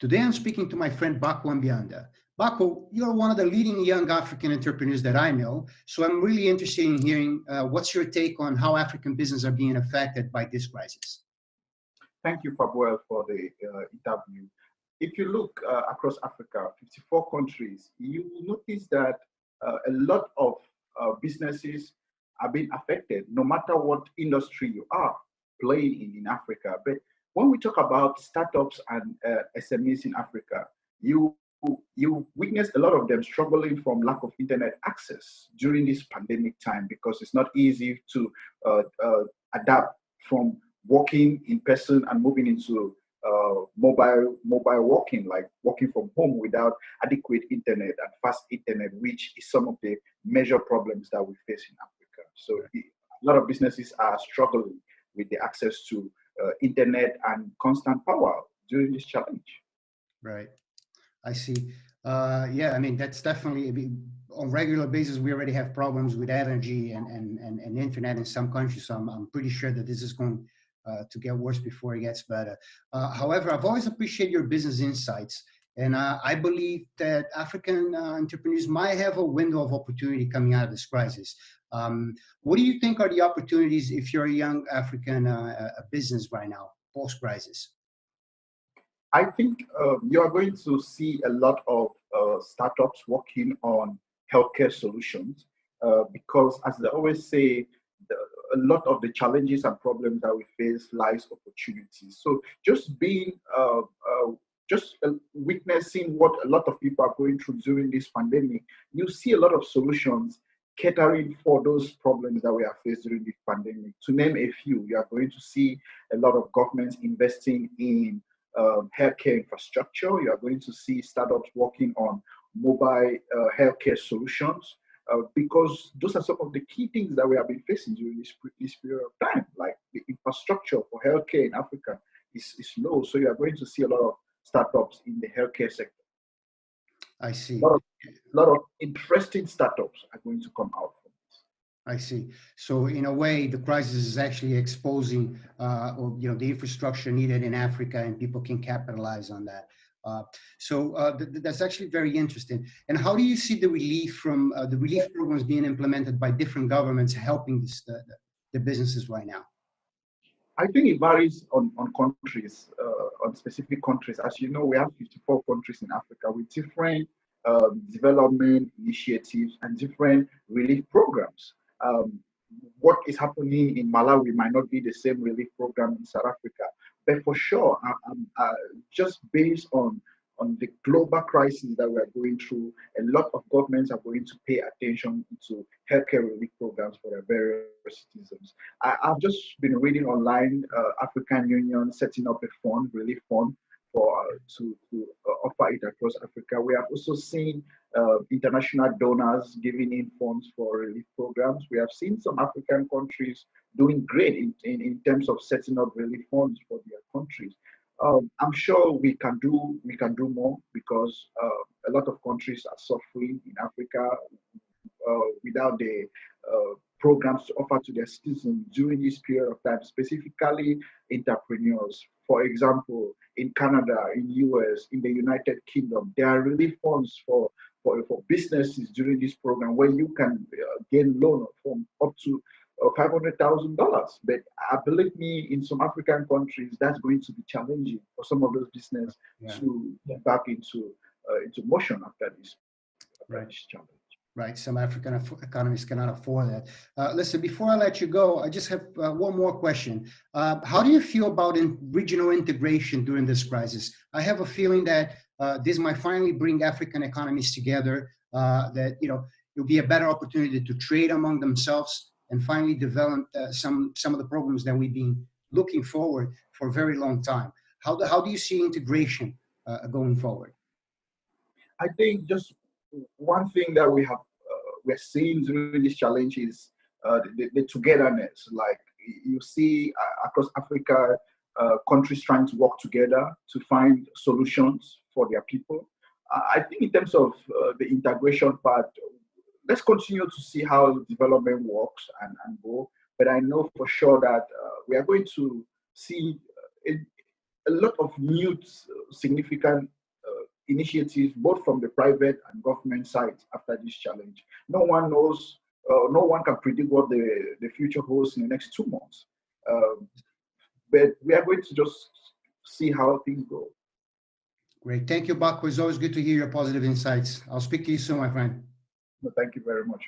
Today I'm speaking to my friend Bako Ambianda. Bako, you're one of the leading young African entrepreneurs that I know, so I'm really interested in hearing what's your take on how African businesses are being affected by this crisis. Thank you, Fabuel, for the interview. If you look across Africa, 54 countries, you will notice that a lot of businesses are being affected, no matter what industry you are playing in Africa. But when we talk about startups and SMEs in Africa, you witness a lot of them struggling from lack of internet access during this pandemic time, because it's not easy to adapt from working in person and moving into mobile working, like working from home without adequate internet and fast internet, which is some of the major problems that we face in Africa. So a lot of businesses are struggling with the access to internet and constant power during this challenge. Right. I see. Yeah, I mean, that's definitely, on regular basis, we already have problems with energy and internet in some countries. So I'm pretty sure that this is going to get worse before it gets better. However, I've always appreciated your business insights. And I believe that African entrepreneurs might have a window of opportunity coming out of this crisis. What do you think are the opportunities if you're a young African business right now, post-crisis? I think you are going to see a lot of startups working on healthcare solutions because, as they always say, a lot of the challenges and problems that we face lies opportunities. So just being, witnessing what a lot of people are going through during this pandemic, you see a lot of solutions catering for those problems that we have faced during this pandemic. To name a few, you are going to see a lot of governments investing in healthcare infrastructure. You are going to see startups working on mobile healthcare solutions because those are some of the key things that we have been facing during this period of time. Like the infrastructure for healthcare in Africa is low. So you are going to see a lot of startups in the healthcare sector. I see. A lot of interesting startups are going to come out from this. I see. So in a way, the crisis is actually exposing, the infrastructure needed in Africa, and people can capitalize on that. That's actually very interesting. And how do you see the relief from the relief programs being implemented by different governments helping the businesses right now? I think it varies on countries, on specific countries. As you know, we have 54 countries in Africa with different development initiatives and different relief programs. What is happening in Malawi might not be the same relief program in South Africa, but for sure, just based on the global crisis that we are going through, a lot of governments are going to pay attention to healthcare relief programs for their various citizens. I've just been reading online, African Union setting up a fund, relief fund, to offer it across Africa. We have also seen international donors giving in funds for relief programs. We have seen some African countries doing great in terms of setting up relief funds for their countries. I'm sure we can do more because a lot of countries are suffering in Africa without the programs to offer to their citizens during this period of time, specifically entrepreneurs. For example, in Canada, in US, in the United Kingdom, there are relief funds for businesses during this program where you can gain loan from up to $500,000. But believe me, in some African countries, that's going to be challenging for some of those businesses to get back into motion after this challenge. Right, some African economies cannot afford that. Listen, before I let you go, I just have one more question. How do you feel about regional integration during this crisis? I have a feeling that this might finally bring African economies together, that it'll be a better opportunity to trade among themselves and finally develop some of the programs that we've been looking forward for a very long time. How do you see integration going forward? I think just one thing that we're seeing during this challenge is the togetherness. Like you see across Africa, countries trying to work together to find solutions for their people. I think in terms of the integration part, let's continue to see how development works and go. But I know for sure that we are going to see a lot of new significant initiatives, both from the private and government side after this challenge. No one knows, no one can predict what the future holds in the next 2 months. But we are going to just see how things go. Great. Thank you, Bako. It's always good to hear your positive insights. I'll speak to you soon, my friend. Thank you very much.